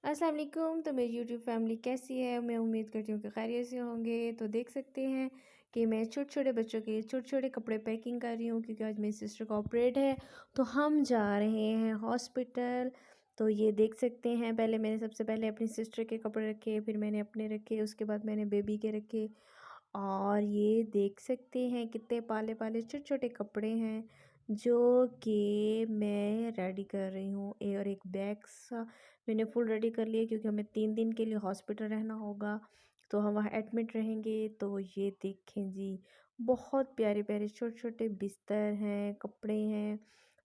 अस्सलाम वालेकुम। तो मेरी यूट्यूब फैमिली कैसी है? मैं उम्मीद करती हूँ कि खैरियत से होंगे। तो देख सकते हैं कि मैं छोटे-छोटे बच्चों के छोटे-छोटे कपड़े पैकिंग कर रही हूँ क्योंकि आज मेरी सिस्टर का ऑपरेट है। तो हम जा रहे हैं हॉस्पिटल। तो ये देख सकते हैं, पहले मैंने सबसे पहले अपनी सिस्टर के कपड़े रखे, फिर मैंने अपने रखे, उसके बाद मैंने बेबी के रखे। और ये देख सकते हैं कितने पाले-पाले छोटे-छोटे कपड़े हैं जो कि मैं रेडी कर रही हूँ। और एक बैग सा मैंने फुल रेडी कर लिया क्योंकि हमें 3 दिन के लिए हॉस्पिटल रहना होगा। तो हम वहाँ एडमिट रहेंगे। तो ये देखें जी, बहुत प्यारे-प्यारे छोटे-छोटे बिस्तर हैं, कपड़े हैं,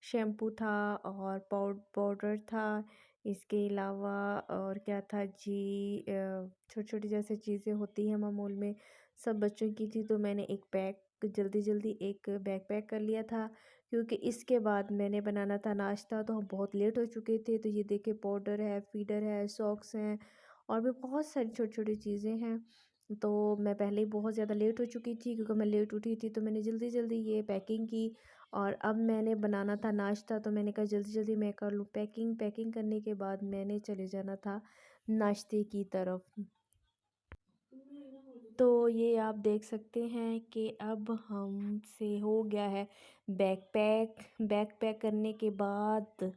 शैम्पू था और पाउडर था। इसके अलावा और क्या था जी, छोटी-छोटी जैसे चीज़ें होती हैं मामूल में, सब बच्चों की थी। तो मैंने एक बैग जल्दी-जल्दी एक बैग पैक कर लिया था क्योंकि इसके बाद मैंने बनाना था नाश्ता। तो हम बहुत लेट हो चुके थे। तो ये देखिए, पाउडर है, फीडर है, सॉक्स हैं और भी बहुत सारी छोटी-छोटी चीज़ें हैं। तो मैं पहले ही बहुत ज़्यादा लेट हो चुकी थी क्योंकि मैं लेट उठी थी। तो मैंने जल्दी-जल्दी ये पैकिंग की और अब मैंने बनाना था नाश्ता। तो मैंने कहा जल्दी-जल्दी मैं कर लूँ पैकिंग। पैकिंग करने के बाद मैंने चले जाना था नाश्ते की तरफ। तो ये आप देख सकते हैं कि अब हमसे हो गया है बैग पैक करने के बाद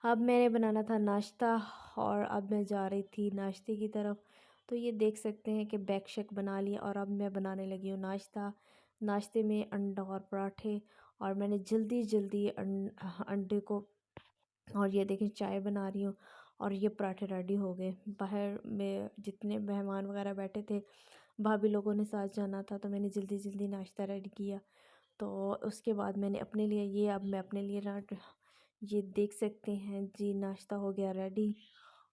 अब मैंने बनाना था नाश्ता और अब मैं जा रही थी नाश्ते की तरफ। तो ये देख सकते हैं कि बैग शैक बना लिया और अब मैं बनाने लगी हूँ नाश्ता। नाश्ते में अंडा और पराठे, और मैंने जल्दी जल्दी अंडे को, और ये देखें चाय बना रही हूँ और ये पराठे रेडी हो गए। बाहर में जितने मेहमान वगैरह बैठे थे, भाभी लोगों ने साथ जाना था, तो मैंने जल्दी जल्दी नाश्ता रेडी किया। तो उसके बाद मैंने अपने लिए ये अब मैं अपने लिए ये देख सकते हैं जी, नाश्ता हो गया रेडी।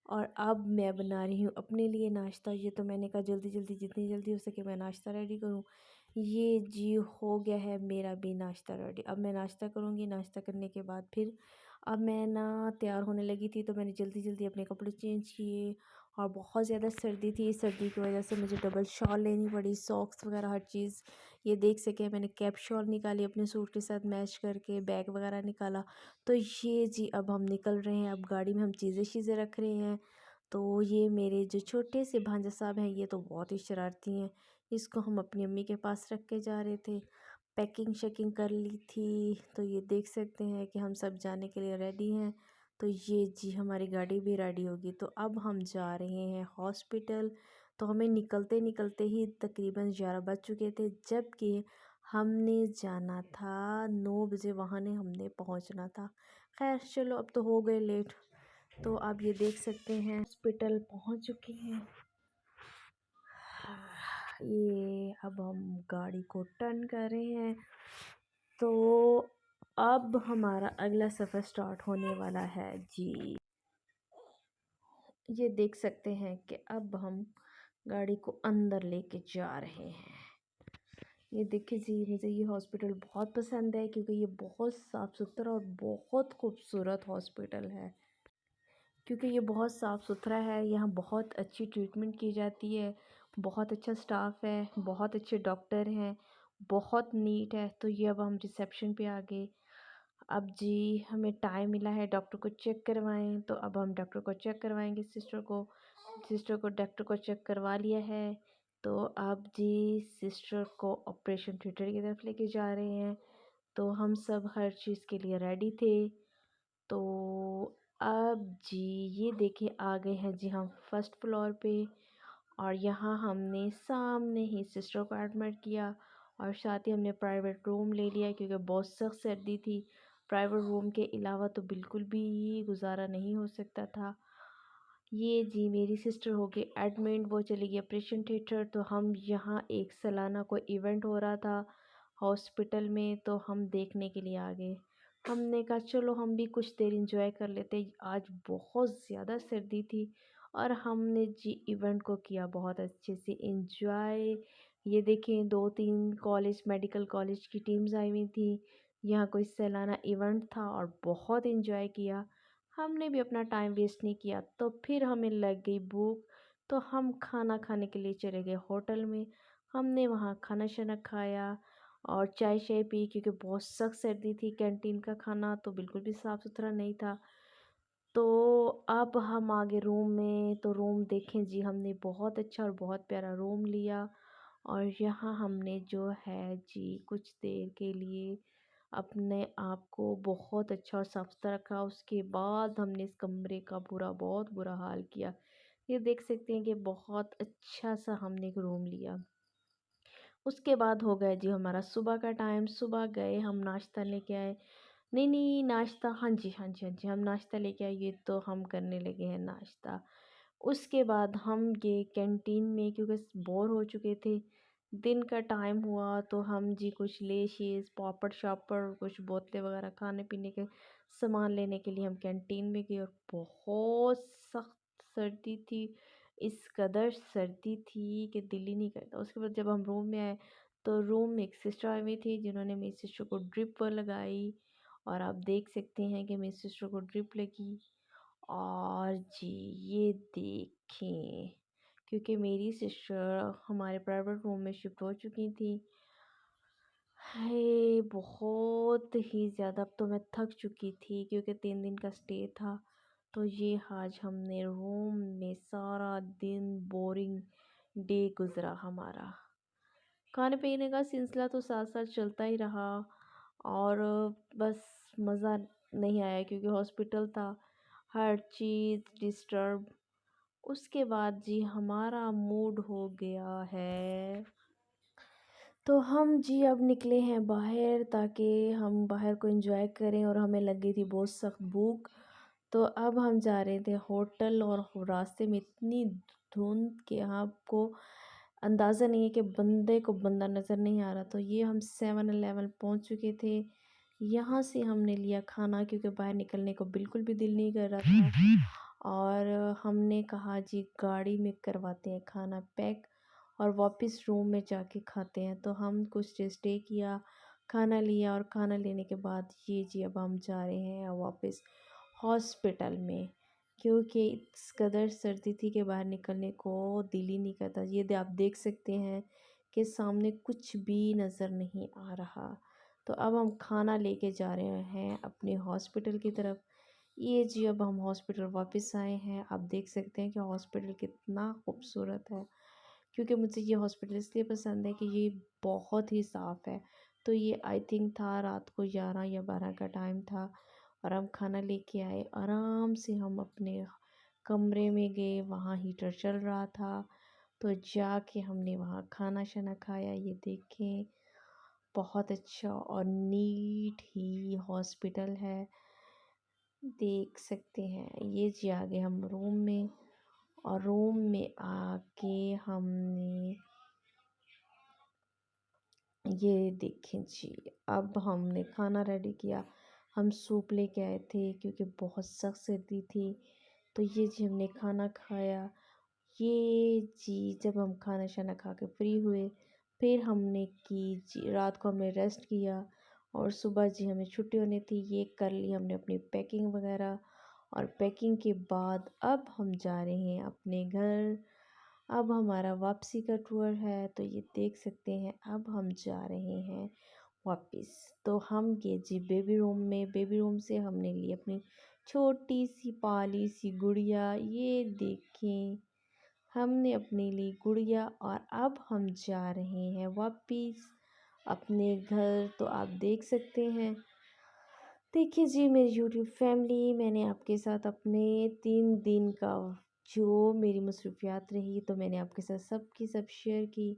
और अब मैं बना रही हूँ अपने लिए नाश्ता। ये तो मैंने कहा जल्दी जल्दी जितनी जल्दी हो सके मैं नाश्ता रेडी करूँ। ये जी हो गया है मेरा भी नाश्ता रेडी। अब मैं नाश्ता करूँगी। नाश्ता करने के बाद फिर अब मैं ना तैयार होने लगी थी। तो मैंने जल्दी जल्दी अपने कपड़े चेंज किए और बहुत ज़्यादा सर्दी थी। सर्दी की वजह से मुझे डबल शॉल लेनी पड़ी, सॉक्स वगैरह हर चीज़। ये देख सके मैंने कैप शॉल निकाली अपने सूट के साथ मैच करके, बैग वगैरह निकाला। तो ये जी अब हम निकल रहे हैं। अब गाड़ी में हम चीज़ें रख रहे हैं। तो ये मेरे जो छोटे से भांजा साहब हैं, ये तो बहुत ही शरारती हैं। इसको हम अपनी अम्मी के पास रख के जा रहे थे। पैकिंग शैकिंग कर ली थी। तो ये देख सकते हैं कि हम सब जाने के लिए रेडी हैं। तो ये जी हमारी गाड़ी भी रेडी होगी। तो अब हम जा रहे हैं हॉस्पिटल। तो हमें निकलते निकलते ही तकरीबन 11 बज चुके थे, जबकि हमने जाना था 9 बजे, वहाँ ने हमने पहुँचना था। खैर चलो, अब तो हो गए लेट। तो आप ये देख सकते हैं हॉस्पिटल पहुँच चुके हैं। ये अब हम गाड़ी को टर्न कर रहे हैं। तो अब हमारा अगला सफ़र स्टार्ट होने वाला है जी। ये देख सकते हैं कि अब हम गाड़ी को अंदर लेके जा रहे हैं। ये देखिए जी, मुझे ये हॉस्पिटल बहुत पसंद है क्योंकि ये बहुत साफ़ सुथरा और बहुत खूबसूरत हॉस्पिटल है। क्योंकि ये बहुत साफ़ सुथरा है, यहाँ बहुत अच्छी ट्रीटमेंट की जाती है, बहुत अच्छा स्टाफ है, बहुत अच्छे डॉक्टर हैं, बहुत नीट है। तो ये अब हम रिसेप्शन पे आ गए। अब जी हमें टाइम मिला है डॉक्टर को चेक करवाएं। तो अब हम डॉक्टर को चेक करवाएंगे। सिस्टर को डॉक्टर को चेक करवा लिया है। तो अब जी सिस्टर को ऑपरेशन थिएटर की तरफ लेके जा रहे हैं। तो हम सब हर चीज़ के लिए रेडी थे। तो अब जी ये देखिए आ गए हैं जी हम फर्स्ट फ्लोर पे, और यहाँ हमने सामने ही सिस्टर को एडमिट किया और साथ ही हमने प्राइवेट रूम ले लिया क्योंकि बहुत सख्त सर्दी थी। प्राइवेट रूम के अलावा तो बिल्कुल भी गुजारा नहीं हो सकता था। ये जी मेरी सिस्टर हो गई एडमिट, वो चली गई ऑपरेशन थिएटर। तो हम यहाँ एक सालाना कोई इवेंट हो रहा था हॉस्पिटल में, तो हम देखने के लिए आ गए। हमने कहा चलो हम भी कुछ देर इंजॉय कर लेते। आज बहुत ज़्यादा सर्दी थी और हमने जी इवेंट को किया बहुत अच्छे से इंजॉय। ये देखें 2-3 कॉलेज, मेडिकल कॉलेज की टीम्स आई हुई थी। यहाँ कोई सालाना इवेंट था और बहुत इंजॉय किया। हमने भी अपना टाइम वेस्ट नहीं किया। तो फिर हमें लग गई भूख, तो हम खाना खाने के लिए चले गए होटल में। हमने वहाँ खाना शाना खाया और चाय शाय पी क्योंकि बहुत सख्त सर्दी थी। कैंटीन का खाना तो बिल्कुल भी साफ़ सुथरा नहीं था। तो अब हम आगे रूम में, तो रूम देखें जी, हमने बहुत अच्छा और बहुत प्यारा रूम लिया। और यहाँ हमने जो है जी कुछ देर के लिए अपने आप को बहुत अच्छा और साफ सुथरा रखा। उसके बाद हमने इस कमरे का बहुत बुरा हाल किया। ये देख सकते हैं कि बहुत अच्छा सा हमने एक रूम लिया। उसके बाद हो गया जी हमारा सुबह का टाइम। सुबह गए, हम नाश्ता लेके आए। नहीं नहीं, नाश्ता, हाँ जी हाँ जी हाँ जी, हम नाश्ता लेके आए, ये तो हम करने लगे हैं नाश्ता। उसके बाद हम गए कैंटीन में, क्योंकि बोर हो चुके थे। दिन का टाइम हुआ तो हम जी कुछ लेशेस, पापड़ शापड़, कुछ बोतलें वगैरह, खाने पीने के सामान लेने के लिए हम कैंटीन में गए। और बहुत सख्त सर्दी थी, इस कदर सर्दी थी कि दिल ही नहीं करता। उसके बाद जब हम रूम में आए, तो रूम में एक सिस्टर आई हुई थी, जिन्होंने मेरी सिस्टर को ड्रिप लगाई। और आप देख सकते हैं कि मेरी सिस्टर को ड्रिप लगी। और जी ये देखें, क्योंकि मेरी सिस्टर हमारे प्राइवेट रूम में शिफ्ट हो चुकी थी। हाय, बहुत ही ज़्यादा, अब तो मैं थक चुकी थी क्योंकि 3 दिन का स्टे था। तो ये आज हमने रूम में सारा दिन बोरिंग डे गुजरा हमारा। खाने पीने का सिलसिला तो साथ साथ चलता ही रहा। और बस मज़ा नहीं आया क्योंकि हॉस्पिटल था, हर चीज़ डिस्टर्ब। उसके बाद जी हमारा मूड हो गया है, तो हम जी अब निकले हैं बाहर, ताकि हम बाहर को एंजॉय करें। और हमें लग गई थी बहुत सख्त भूख। तो अब हम जा रहे थे होटल, और रास्ते में इतनी धुंध कि आपको अंदाज़ा नहीं है कि बंदे को बंदा नज़र नहीं आ रहा। तो ये हम 7-Eleven पहुंच चुके थे। यहाँ से हमने लिया खाना, क्योंकि बाहर निकलने को बिल्कुल भी दिल नहीं कर रहा था। और हमने कहा जी गाड़ी में करवाते हैं खाना पैक, और वापस रूम में जाके खाते हैं। तो हम कुछ देर स्टे किया, खाना लिया, और खाना लेने के बाद ये जी अब हम जा रहे हैं वापस हॉस्पिटल में, क्योंकि इस कदर सर्दी थी कि बाहर निकलने को दिल ही नहीं करता। आप देख सकते हैं कि सामने कुछ भी नज़र नहीं आ रहा। तो अब हम खाना लेके जा रहे हैं अपने हॉस्पिटल की तरफ। ये जी अब हम हॉस्पिटल वापस आए हैं। आप देख सकते हैं कि हॉस्पिटल कितना खूबसूरत है, क्योंकि मुझे ये हॉस्पिटल इसलिए पसंद है कि ये बहुत ही साफ़ है। तो ये आई थिंक था रात को 11 या 12 का टाइम था। और हम खाना लेके आए, आराम से हम अपने कमरे में गए, वहाँ हीटर चल रहा था। तो जाके हमने वहाँ खाना शाना खाया। ये देखें, बहुत अच्छा और नीट ही हॉस्पिटल है, देख सकते हैं। ये जी आ गए हम रूम में, और रूम में आके हमने ये देखें जी, अब हमने खाना रेडी किया। हम सूप लेके आए थे क्योंकि बहुत सख्त सर्दी थी। तो ये जी हमने खाना खाया। ये जी जब हम खाना शाना खा के फ्री हुए, फिर हमने की जी रात को हमने रेस्ट किया। और सुबह जी हमें छुट्टी होनी थी, ये कर ली हमने अपनी पैकिंग वगैरह। और पैकिंग के बाद अब हम जा रहे हैं अपने घर। अब हमारा वापसी का टूर है, तो ये देख सकते हैं अब हम जा रहे हैं वापस। तो हम गए जी बेबी रूम में। बेबी रूम से हमने ली अपनी छोटी सी पाली सी गुड़िया। ये देखें, हमने अपने लिए गुड़िया। और अब हम जा रहे हैं वापस अपने घर। तो आप देख सकते हैं, देखिए जी मेरी यूट्यूब फैमिली, मैंने आपके साथ अपने 3 दिन का जो मेरी मसरूफियात रही, तो मैंने आपके साथ सब की सब शेयर की।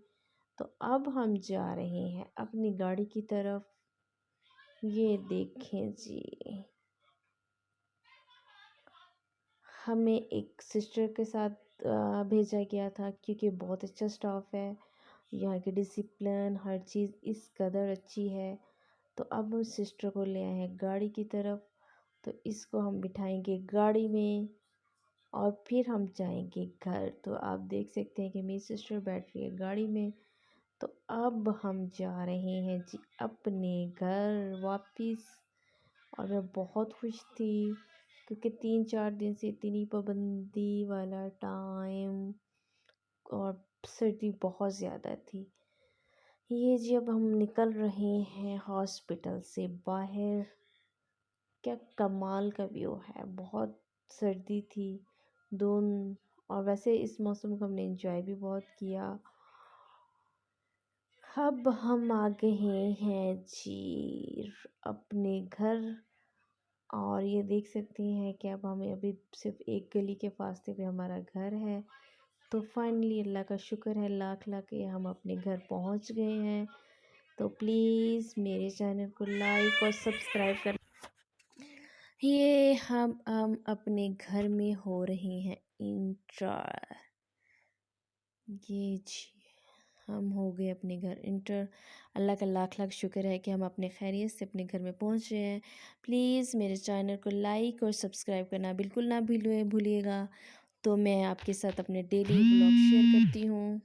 तो अब हम जा रहे हैं अपनी गाड़ी की तरफ। ये देखें जी, हमें एक सिस्टर के साथ भेजा गया था, क्योंकि बहुत अच्छा स्टाफ है। यहाँ की डिसिप्लिन हर चीज़ इस कदर अच्छी है। तो अब उस सिस्टर को ले आए हैं गाड़ी की तरफ। तो इसको हम बिठाएंगे गाड़ी में, और फिर हम जाएंगे घर। तो आप देख सकते हैं कि मेरी सिस्टर बैठ रही है गाड़ी में। तो अब हम जा रहे हैं जी अपने घर वापस। और मैं बहुत खुश थी, क्योंकि 3-4 दिन से इतनी पाबंदी वाला टाइम, और सर्दी बहुत ज़्यादा थी। ये जी अब हम निकल रहे हैं हॉस्पिटल से बाहर। क्या कमाल का व्यू है, बहुत सर्दी थी दोनों। और वैसे इस मौसम को हमने एंजॉय भी बहुत किया। अब हम आ गए हैं जी अपने घर। और ये देख सकते हैं कि अब हमें अभी सिर्फ एक गली के फासले पे हमारा घर है। तो फाइनली अल्लाह का शुक्र है लाख लाख के हम अपने घर पहुंच गए हैं। तो प्लीज़ मेरे चैनल को लाइक और सब्सक्राइब कर। ये हम अपने घर में हो रहे हैं इंटर। ये जी हम हो गए अपने घर इंटर। अल्लाह का लाख लाख शुक्र है कि हम अपने खैरियत से अपने घर में पहुंच रहे हैं। प्लीज़ मेरे चैनल को लाइक और सब्सक्राइब करना बिल्कुल ना भूलिएगा। तो मैं आपके साथ अपने डेली ब्लॉग शेयर करती हूँ।